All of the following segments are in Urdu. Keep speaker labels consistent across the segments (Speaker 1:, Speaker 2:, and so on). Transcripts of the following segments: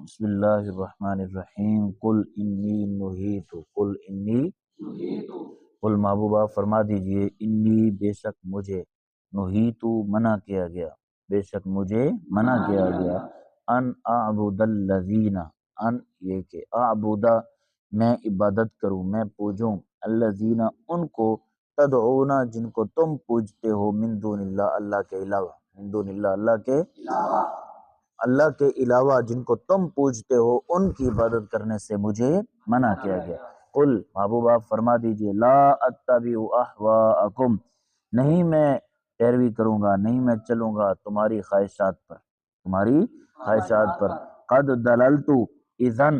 Speaker 1: بسم اللہ الرحمن الرحیم قل انی نہیت قل محبوبہ فرما دیجئے انی بے شک مجھے نہیت منع کیا گیا ان اعبد الذین ان یہ کہ اعبد میں عبادت کروں میں پوجوں الذین ان کو تدعون جن کو تم پوجتے ہو من دون اللہ اللہ کے علاوہ جن کو تم پوجتے ہو ان کی عبادت کرنے سے مجھے منع کیا گیا۔ قل محبوبہ فرما دیجئے لا اتبع احواءکم نہیں میں پیروی کروں گا، نہیں میں چلوں گا تمہاری خواہشات پر قد دللت اذن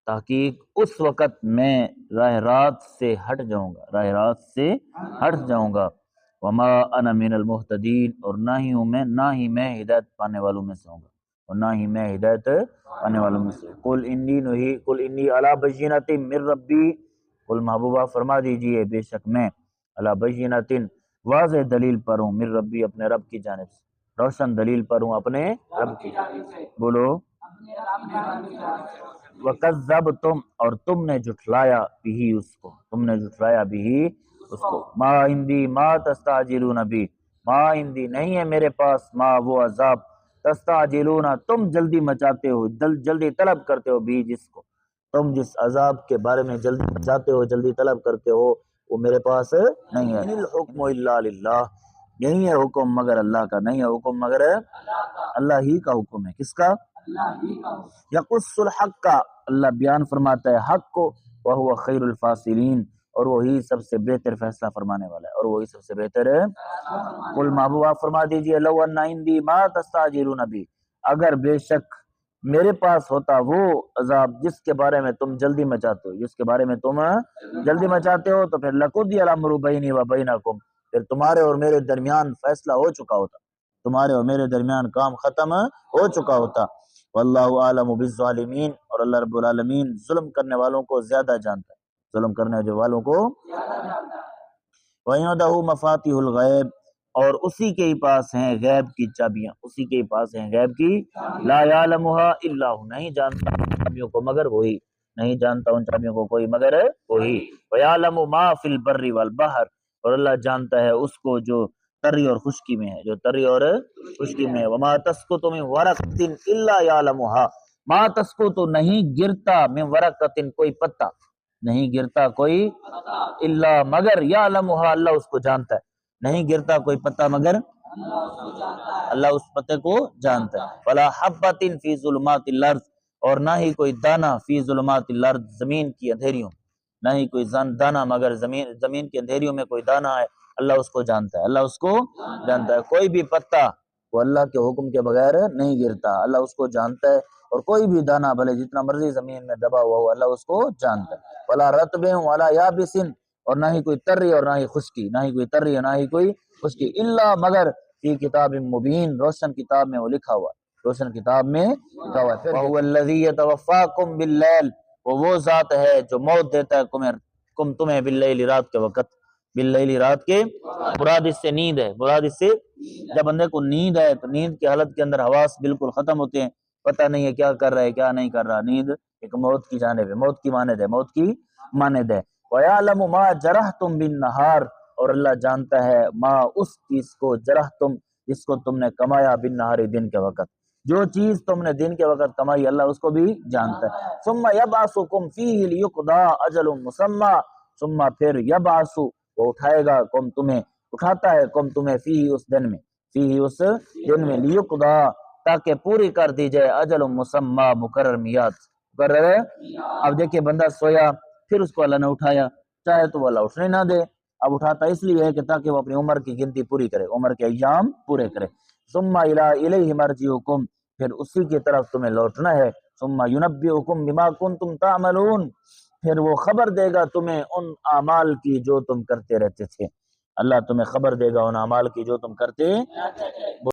Speaker 1: تحقیق اس وقت میں راہ راست سے ہٹ جاؤں گا وما انا من المہتدین اور نہ ہی میں ہدایت پانے والوں میں سے ہوں گا قل انی علی بینۃ من ربی قل محبوبہ فرما دیجئے بے شک میں علی بینۃ واضح دلیل پر ہوں من ربی اپنے رب کی جانب سے، روشن دلیل پر ہوں اپنے رب کی بولو وَكَذَّبْتُمْ اور تم نے جھٹلایا بھی اس کو ما عندی ما تستعجلون بھی ما عندی نہیں ہے میرے پاس ما وہ عذاب تستعجلون تم جلدی مچاتے ہو جلدی طلب کرتے ہو بھی جس کو تم جس عذاب کے بارے میں جلدی مچاتے ہو جلدی طلب کرتے ہو وہ میرے پاس نہیں ہے۔ الحکم الا للہ نہیں ہے حکم مگر اللہ کا، نہیں ہے حکم مگر اللہ ہی کا حکم ہے۔ کس کا؟ یقص الحق کا اللہ بیان فرماتا ہے حق کو وہو خیر الفاصلین اور وہی سب سے بہتر فیصلہ فرمانے والا ہے قل محبوبہ فرما دیجئے لو ان عندی ما تستعجلون بھی اگر بے شک میرے پاس ہوتا وہ عذاب جس کے بارے میں تم جلدی مچاتے ہو تو پھر لقضی الامر بینی و بینکم پھر تمہارے اور میرے درمیان فیصلہ ہو چکا ہوتا، تمہارے اور میرے درمیان کام ختم ہو چکا ہوتا۔ واللہ عالم بالظالمین اور اللہ رب العالمین ظلم کرنے والوں کو زیادہ جانتا ہے، وَعِنْدَهُ مَفَاتِحُ الْغَیْبِ اور اسی کے ہی پاس ہیں غیب کی چابیاں، لا يعلمها الا هو نہیں جانتا ان چابیوں کو مگر کوئی مگر وہی وَيَعْلَمُ مَا فِي الْبَرِّ وَالْبَحْرِ اور اللہ جانتا ہے اس کو جو تری اور خشکی میں ہے وما تسقط من ورقۃ الا يعلمها ما تسقط نہیں گرتا من ورقۃ کوئی پتا نہیں گرتا کوئی الا مگر یعلمها اللہ اس کو جانتا ہے، نہیں گرتا کوئی پتا مگر اللہ اس پتے کو جانتا ہے۔ ولا حبۃ فی ظلمات الارض اور نہ ہی کوئی دانہ فی ظلمات الارض زمین کی اندھیریوں، نہ ہی کوئی دانہ مگر زمین کی اندھیریوں میں کوئی دانہ ہے اللہ اس کو جانتا ہے، کوئی بھی پتا وہ اللہ کے حکم کے بغیر نہیں گرتا، اللہ اس کو جانتا ہے، اور کوئی بھی دانہ بھلے جتنا مرضی زمین میں دبا ہوا ہو اللہ اس کو جانتا ہے۔ ولا رطب ولا یابس اور نہ ہی کوئی تری اور نہ ہی خشکی الا مگر فی کتاب مبین روشن کتاب میں وہ لکھا ہوا ہے۔ وهو الذی یتوفاکم باللیل وہ ذات ہے جو موت دیتا ہے تمہیں باللیل رات کے مراد اس سے نیند ہے، جب بندے کو نیند ہے تو نیند کی حالت کے اندر حواس بالکل ختم ہوتے ہیں، پتہ نہیں ہے کیا کر رہا ہے کیا نہیں کر رہا، نیند ایک موت کی جانب ہے، موت کی ماند ہے۔ وَيَعْلَمُ مَا جَرَحْتُمْ بِالنَّهَارِ اور اللہ جانتا ہے ما اس چیز کو جرحتم جس کو تم نے کمایا بالنہار دن کے وقت، جو چیز تم نے دن کے وقت کمائی اللہ اس کو بھی جانتا ہے۔ ثم يبعثكم فيه ليقضى اجل مسمى ثم پھر يبعث وہ اٹھاتا ہے تمہیں فيه اس دن میں ليقضى تاکہ پوری کر دی جائے اجل مسمى مقرر ہے۔ اب دیکھیں بندہ سویا پھر اس کو اللہ نے اٹھایا، چاہے تو وہ اللہ اٹھنے نہ دے، اب اٹھاتا اس لیے ہے کہ تاکہ وہ اپنی عمر کی گنتی پوری کرے، عمر کے ایام پورے کرے۔ ثم الیہ مرجعکم پھر اسی کی طرف تمہیں لوٹنا ہے، ثم ینبئکم بما کنتم تعملون پھر وہ خبر دے گا تمہیں ان اعمال کی جو تم کرتے رہتے تھے، اللہ تمہیں خبر دے گا ان اعمال کی جو تم کرتے